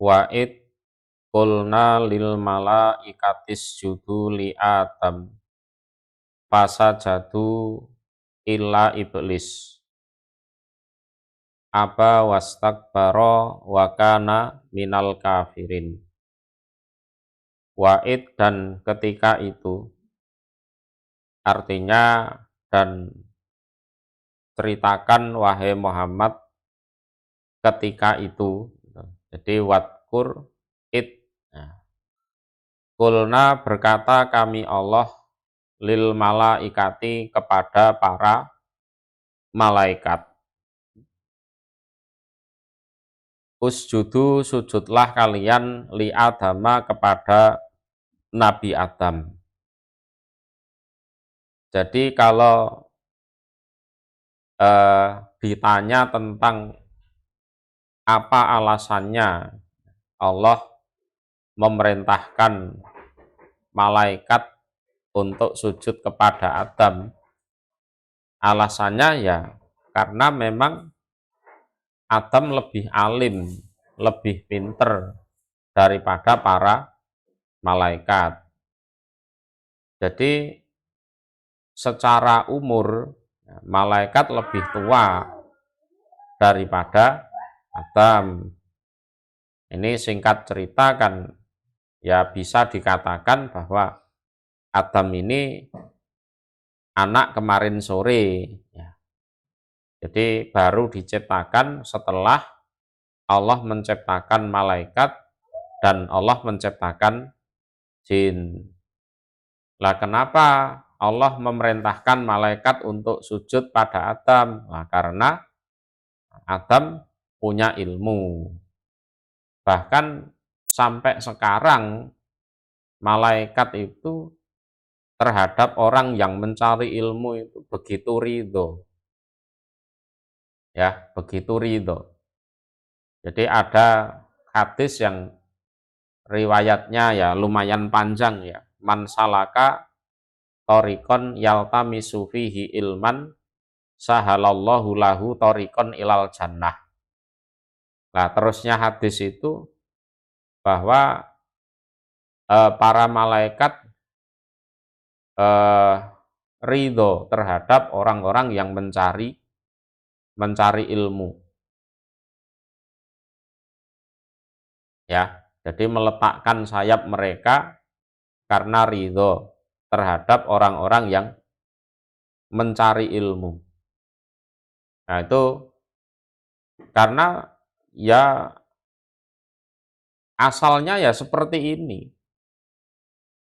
Wa id qulna lil malaikatis judu li Adam fasajadu illa iblis aba wastakbara wa kana minal kafirin. Wa'id, dan ketika itu, artinya dan ceritakan wahai Muhammad ketika itu. Jadi wadkur id. Nah, Qulna, berkata kami Allah, lil malaikati, kepada para malaikat, usjudu, sujudlah kalian, li Adama, kepada Nabi Adam. Jadi kalau ditanya tentang apa alasannya Allah memerintahkan malaikat untuk sujud kepada Adam, alasannya ya karena memang Adam lebih alim, lebih pinter daripada para malaikat. Jadi secara umur malaikat lebih tua daripada Adam. Ini singkat cerita kan ya bisa dikatakan bahwa Adam ini anak kemarin sore ya. Jadi baru diciptakan setelah Allah menciptakan malaikat dan Allah menciptakan jin. Lah kenapa Allah memerintahkan malaikat untuk sujud pada Adam? Nah, karena Adam punya ilmu. Bahkan sampai sekarang malaikat itu terhadap orang yang mencari ilmu itu begitu ridho. Ya, begitu ridho. Jadi ada hadis yang riwayatnya ya lumayan panjang ya. Man salaka thoriqon yaltamisu fihi ilman sahalallahu lahu thoriqon ilal jannah. Nah, terusnya hadis itu bahwa para malaikat ridho terhadap orang-orang yang mencari ilmu. Ya, jadi meletakkan sayap mereka karena ridho terhadap orang-orang yang mencari ilmu. Nah, itu karena ya asalnya ya seperti ini.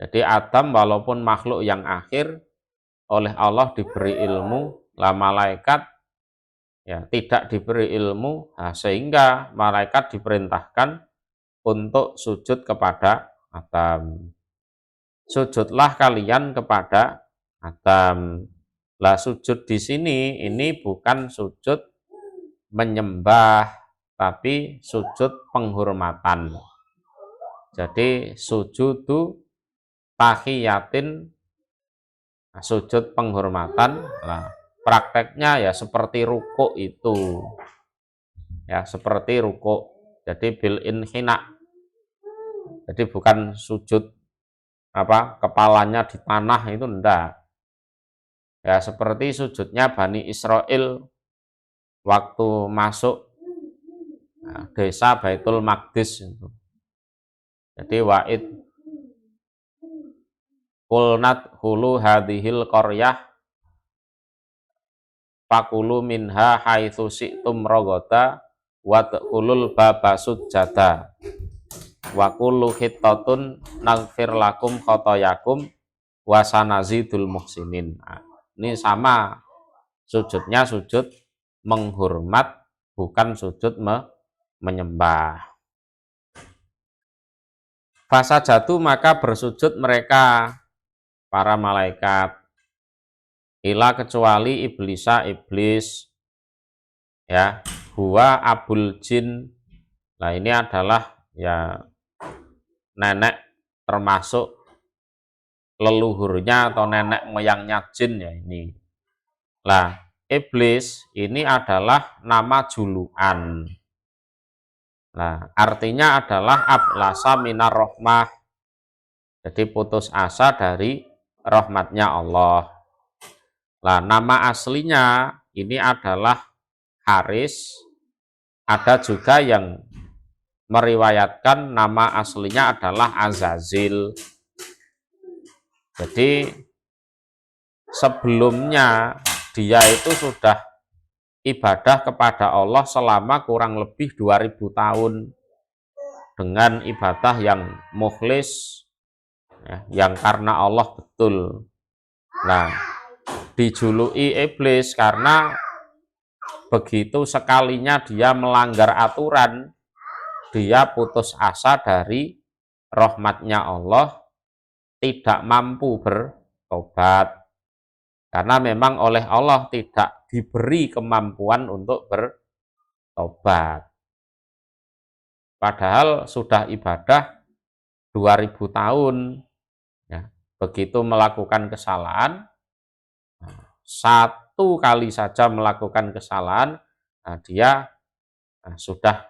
Jadi Adam walaupun makhluk yang akhir, oleh Allah diberi ilmu, lah malaikat ya tidak diberi ilmu, nah, sehingga malaikat diperintahkan untuk sujud kepada Adam. Sujudlah kalian kepada Adam. Lah sujud di sini ini bukan sujud menyembah, tapi sujud penghormatan. Jadi sujudu tahiyatin, sujud penghormatan. Nah, prakteknya ya seperti rukuk itu. Ya, seperti rukuk. Jadi bil inhina. Jadi bukan sujud kepalanya di tanah, itu enggak. Ya, seperti sujudnya Bani Israel waktu masuk desa Baitul Maqdis itu. Jadi wa'id qulnat hulu hadhil qaryah fakulu minha haitsu syi'tum ragada wadkhulul baba sujada wa kullu hittatun naghfir lakum khotoyakum wa sanazidul muhsinin. Nah, ini sama sujudnya sujud menghormat, bukan sujud menyembah. Fasajadu, maka bersujud mereka para malaikat, ila kecuali iblisa iblis, ya, huwa abul jin. Nah, ini adalah ya nenek termasuk leluhurnya atau nenek moyangnya jin ya ini. Lah, iblis ini adalah nama julukan. Nah, artinya adalah ablasa minar rahmah. Jadi putus asa dari rahmatnya Allah. Nah, nama aslinya ini adalah Haris. Ada juga yang meriwayatkan nama aslinya adalah Azazil. Jadi sebelumnya dia itu sudah ibadah kepada Allah selama kurang lebih 2000 tahun dengan ibadah yang mukhlis, ya, yang karena Allah betul. Nah, dijuluki iblis karena begitu sekalinya dia melanggar aturan, dia putus asa dari rahmatnya Allah, tidak mampu bertobat. Karena memang oleh Allah tidak diberi kemampuan untuk bertobat. Padahal sudah ibadah 2000 tahun. Ya, begitu melakukan kesalahan, satu kali saja melakukan kesalahan, nah dia sudah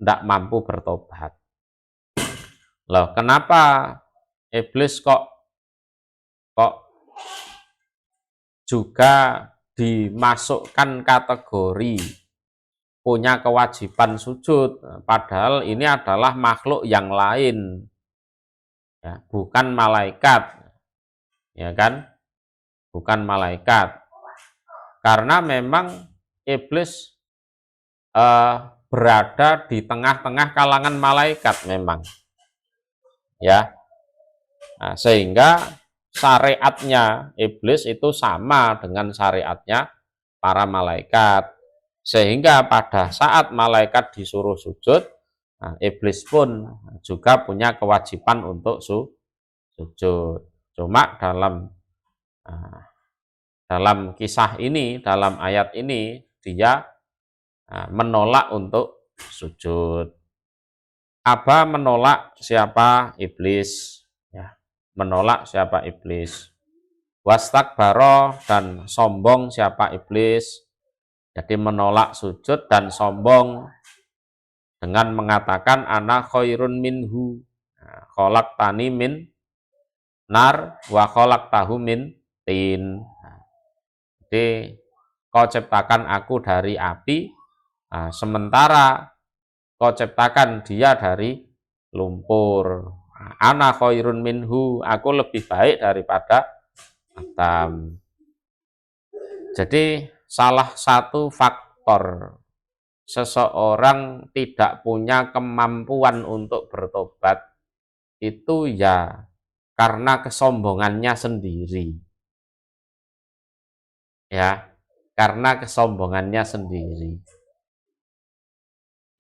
tidak mampu bertobat. Loh, kenapa iblis kok juga dimasukkan kategori punya kewajiban sujud, padahal ini adalah makhluk yang lain, ya, bukan malaikat, ya kan, bukan malaikat, karena memang iblis berada di tengah-tengah kalangan malaikat memang, ya. Nah, sehingga syariatnya iblis itu sama dengan syariatnya para malaikat. Sehingga pada saat malaikat disuruh sujud, nah, iblis pun juga punya kewajiban untuk sujud. Cuma dalam kisah ini, dalam ayat ini, dia menolak untuk sujud. Aba menolak siapa? Iblis. Ya, menolak siapa? Iblis. Wastakbaro, dan sombong siapa? Iblis. Jadi menolak sujud dan sombong dengan mengatakan ana khairun minhu, khalaqtani min nar wa khalaqtahu min tin. Jadi kau ciptakan aku dari api, sementara kau ciptakan dia dari lumpur. Ana khairun minhu, aku lebih baik daripada Adam. Jadi salah satu faktor seseorang tidak punya kemampuan untuk bertobat itu ya karena kesombongannya sendiri. Ya, karena kesombongannya sendiri.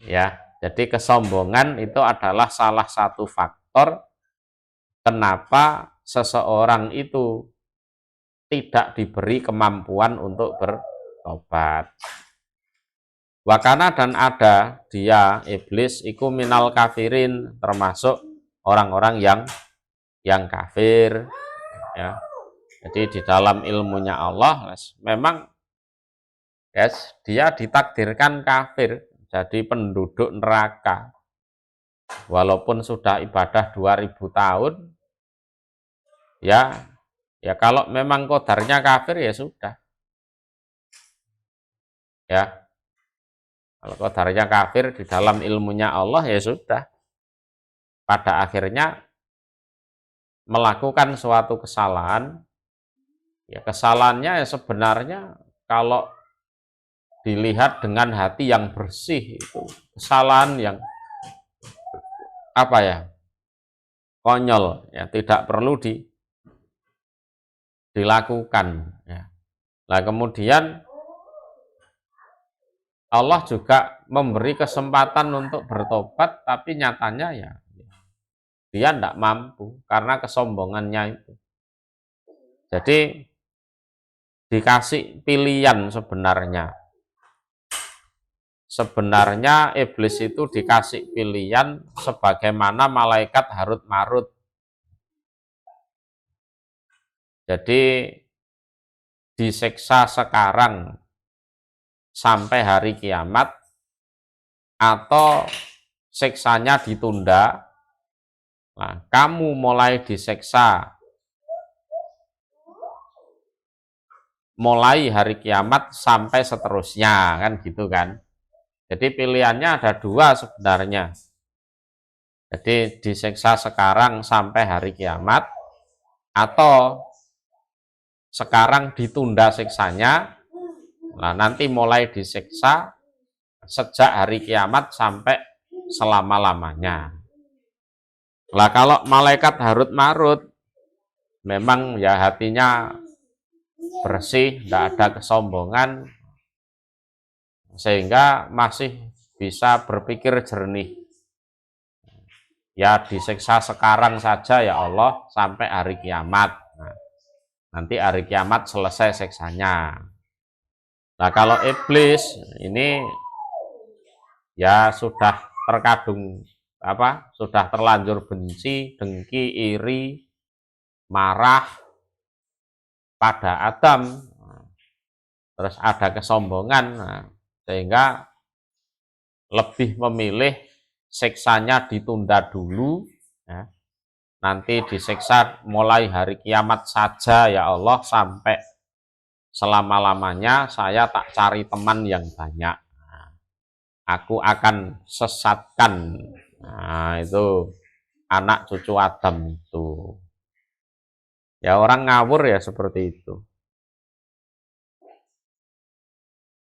Ya, jadi kesombongan itu adalah salah satu faktor kenapa seseorang itu tidak diberi kemampuan untuk bertobat. Wakana, dan ada dia iblis iku minal kafirin, termasuk orang-orang yang kafir, ya. Jadi di dalam ilmunya Allah memang, yes, dia ditakdirkan kafir, jadi penduduk neraka. Walaupun sudah ibadah 2000 tahun, ya kalau memang qadarnya kafir ya sudah. Ya, kalau qadarnya kafir di dalam ilmunya Allah ya sudah. Pada akhirnya melakukan suatu kesalahan, ya kesalahannya ya sebenarnya kalau dilihat dengan hati yang bersih itu kesalahan yang apa ya, konyol, ya, tidak perlu dilakukan, ya. Nah, kemudian Allah juga memberi kesempatan untuk bertobat, tapi nyatanya ya dia tidak mampu karena kesombongannya itu. Jadi dikasih pilihan sebenarnya. Sebenarnya iblis itu dikasih pilihan sebagaimana malaikat Harut Marut. Jadi disiksa sekarang sampai hari kiamat, atau siksanya ditunda, nah, kamu mulai disiksa mulai hari kiamat sampai seterusnya, kan gitu kan. Jadi pilihannya ada dua sebenarnya. Jadi disiksa sekarang sampai hari kiamat, atau sekarang ditunda siksanya, nah nanti mulai disiksa sejak hari kiamat sampai selama-lamanya. Lah kalau malaikat Harut Marut memang ya hatinya bersih, tidak ada kesombongan, sehingga masih bisa berpikir jernih. Ya disiksa sekarang saja ya Allah sampai hari kiamat. Nah, nanti hari kiamat selesai siksanya. Nah kalau iblis ini ya sudah terkadung sudah terlanjur benci, dengki, iri, marah pada Adam, terus ada kesombongan, sehingga lebih memilih siksanya ditunda dulu, ya. Nanti disiksa mulai hari kiamat saja ya Allah, sampai selama-lamanya saya tak cari teman yang banyak, aku akan sesatkan. Nah, itu anak cucu Adam itu. Ya orang ngawur ya seperti itu.